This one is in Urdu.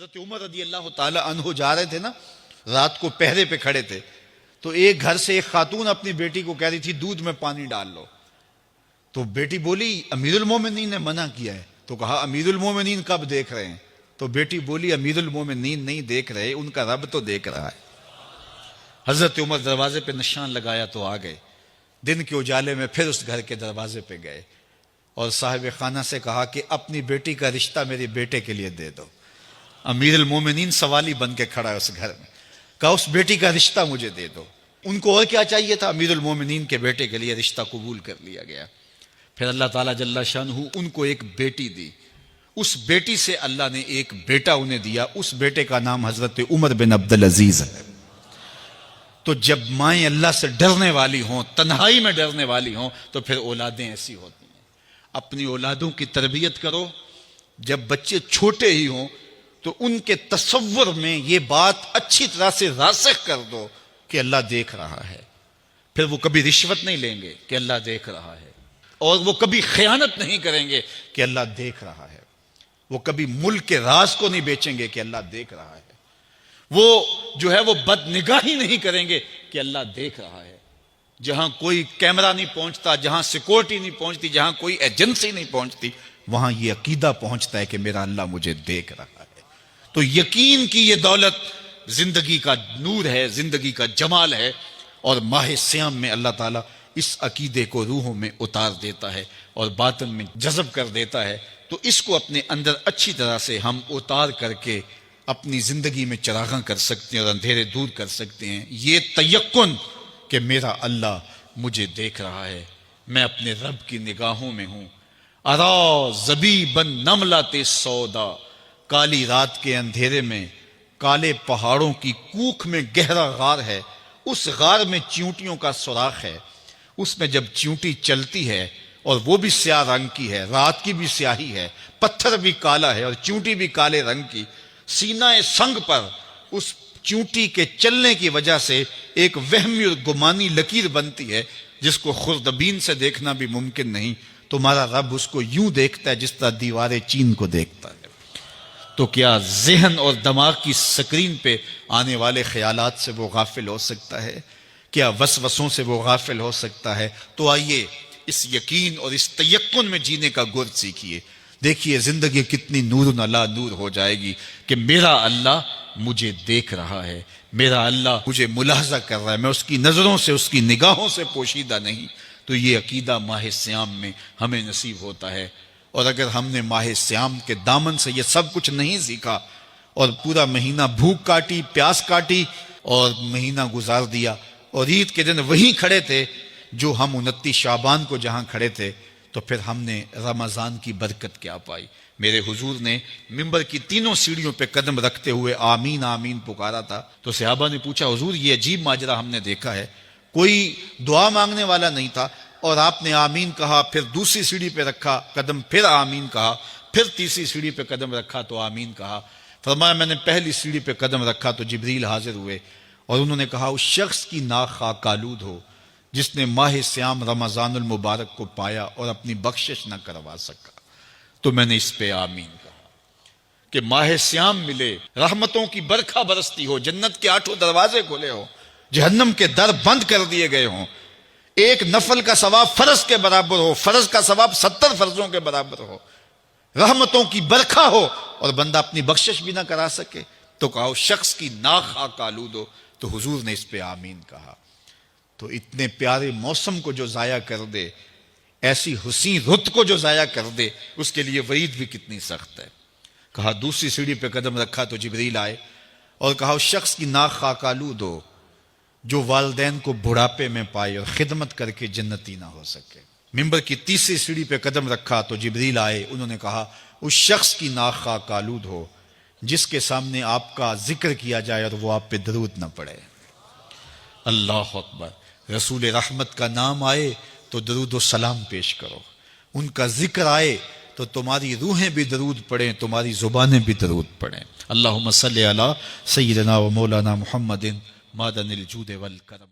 حضرت عمر رضی اللہ تعالی عنہ جا رہے تھے نا، رات کو پہرے پہ کھڑے تھے، تو ایک گھر سے ایک خاتون اپنی بیٹی کو کہہ رہی تھی دودھ میں پانی ڈال لو، تو بیٹی بولی امیر المومنین نے منع کیا ہے، تو کہا امیر المومنین کب دیکھ رہے ہیں؟ تو بیٹی بولی امیر المومنین نہیں دیکھ رہے، ان کا رب تو دیکھ رہا ہے۔ حضرت عمر دروازے پہ نشان لگایا تو آ گئے، دن کے اجالے میں پھر اس گھر کے دروازے پہ گئے اور صاحب خانہ سے کہا کہ اپنی بیٹی کا رشتہ میرے بیٹے کے لیے دے دو۔ امیر المومنین سوالی بن کے کھڑا ہے اس گھر میں، کہا اس بیٹی کا رشتہ مجھے دے دو۔ ان کو اور کیا چاہیے تھا؟ امیر المومنین کے بیٹے کے لیے رشتہ قبول کر لیا گیا۔ پھر اللہ تعالیٰ جل شانہ ان کو ایک بیٹی دی، اس بیٹی سے اللہ نے ایک بیٹا انہیں دیا، اس بیٹے کا نام حضرت عمر بن عبدالعزیز ہے۔ تو جب مائیں اللہ سے ڈرنے والی ہوں، تنہائی میں ڈرنے والی ہوں، تو پھر اولادیں ایسی ہوتی ہیں۔ اپنی اولادوں کی تربیت کرو، جب بچے چھوٹے ہی ہوں تو ان کے تصور میں یہ بات اچھی طرح سے راسخ کر دو کہ اللہ دیکھ رہا ہے۔ پھر وہ کبھی رشوت نہیں لیں گے کہ اللہ دیکھ رہا ہے، اور وہ کبھی خیانت نہیں کریں گے کہ اللہ دیکھ رہا ہے، وہ کبھی ملک کے راز کو نہیں بیچیں گے کہ اللہ دیکھ رہا ہے، وہ جو ہے وہ بد نگاہی نہیں کریں گے کہ اللہ دیکھ رہا ہے۔ جہاں کوئی کیمرہ نہیں پہنچتا، جہاں سیکورٹی نہیں پہنچتی، جہاں کوئی ایجنسی نہیں پہنچتی، وہاں یہ عقیدہ پہنچتا ہے کہ میرا اللہ مجھے دیکھ رہا ہے۔ تو یقین کی یہ دولت زندگی کا نور ہے، زندگی کا جمال ہے، اور ماہ سیام میں اللہ تعالیٰ اس عقیدے کو روحوں میں اتار دیتا ہے اور باطن میں جذب کر دیتا ہے۔ تو اس کو اپنے اندر اچھی طرح سے ہم اتار کر کے اپنی زندگی میں چراغاں کر سکتے ہیں اور اندھیرے دور کر سکتے ہیں۔ یہ تیقن کہ میرا اللہ مجھے دیکھ رہا ہے، میں اپنے رب کی نگاہوں میں ہوں۔ ارا زبیباً نملۃ سودا، کالی رات کے اندھیرے میں کالے پہاڑوں کی کوکھ میں گہرا غار ہے، اس غار میں چیونٹیوں کا سوراخ ہے، اس میں جب چیونٹی چلتی ہے اور وہ بھی سیاہ رنگ کی ہے، رات کی بھی سیاہی ہے، پتھر بھی کالا ہے اور چیونٹی بھی کالے رنگ کی، سینہ سنگ پر اس چیونٹی کے چلنے کی وجہ سے ایک وہمی اور گمانی لکیر بنتی ہے جس کو خوردبین سے دیکھنا بھی ممکن نہیں۔ تمہارا رب اس کو یوں دیکھتا ہے جس طرح دیوار چین کو دیکھتا ہے۔ تو کیا ذہن اور دماغ کی سکرین پہ آنے والے خیالات سے وہ غافل ہو سکتا ہے؟ کیا وسوسوں سے وہ غافل ہو سکتا ہے؟ تو آئیے اس یقین اور اس تیقن میں جینے کا گر سیکھیے۔ دیکھیے زندگی کتنی نور علی نور ہو جائے گی کہ میرا اللہ مجھے دیکھ رہا ہے، میرا اللہ مجھے ملاحظہ کر رہا ہے، میں اس کی نظروں سے، اس کی نگاہوں سے پوشیدہ نہیں۔ تو یہ عقیدہ ماہ سیام میں ہمیں نصیب ہوتا ہے۔ اور اگر ہم نے ماہ سیام کے دامن سے یہ سب کچھ نہیں سیکھا اور پورا مہینہ بھوک کاٹی، پیاس کاٹی اور مہینہ گزار دیا، اور عید کے دن وہیں کھڑے تھے جو ہم 29 شعبان کو جہاں کھڑے تھے، تو پھر ہم نے رمضان کی برکت کیا پائی؟ میرے حضور نے ممبر کی تینوں سیڑھیوں پہ قدم رکھتے ہوئے آمین آمین پکارا تھا۔ تو صحابہ نے پوچھا حضور یہ عجیب ماجرا ہم نے دیکھا ہے، کوئی دعا مانگنے والا نہیں تھا اور آپ نے آمین کہا، پھر دوسری سیڑھی پہ رکھا قدم، پھر آمین کہا، پھر تیسری سیڑھی پہ قدم رکھا تو آمین کہا۔ فرمایا میں نے پہلی سیڑھی پہ قدم رکھا تو جبریل حاضر ہوئے اور انہوں نے کہا اس شخص کی ناک خاک آلود ہو جس نے ماہ سیام رمضان المبارک کو پایا اور اپنی بخشش نہ کروا سکا۔ تو میں نے اس پہ آمین کہا کہ ماہ سیام ملے، رحمتوں کی برکھا برستی ہو، جنت کے 8 دروازے کھلے ہو، جہنم کے در بند کر دیے گئے ہوں، ایک نفل کا ثواب فرض کے برابر ہو، فرض کا ثواب 70 فرضوں کے برابر ہو، رحمتوں کی برکھا ہو اور بندہ اپنی بخشش بھی نہ کرا سکے، تو کہا اس شخص کی ناک خاک آلود ہو۔ تو حضور نے اس پہ آمین کہا۔ تو اتنے پیارے موسم کو جو ضائع کر دے، ایسی حسین رت کو جو ضائع کر دے، اس کے لیے وعید بھی کتنی سخت ہے۔ کہا دوسری سیڑھی پہ قدم رکھا تو جبریل آئے اور کہا اس شخص کی ناک خاک آلود ہو جو والدین کو بڑھاپے میں پائے اور خدمت کر کے جنتی نہ ہو سکے۔ ممبر کی تیسری سیڑھی پہ قدم رکھا تو جبریل آئے، انہوں نے کہا اس شخص کی ناک خاک آلود ہو جس کے سامنے آپ کا ذکر کیا جائے اور وہ آپ پہ درود نہ پڑے۔ اللہ اکبر۔ رسول رحمت کا نام آئے تو درود و سلام پیش کرو، ان کا ذکر آئے تو تمہاری روحیں بھی درود پڑھیں، تمہاری زبانیں بھی درود پڑھیں۔ اللہم صلی علی سیدنا و مولانا محمد معدن الجود والکرم۔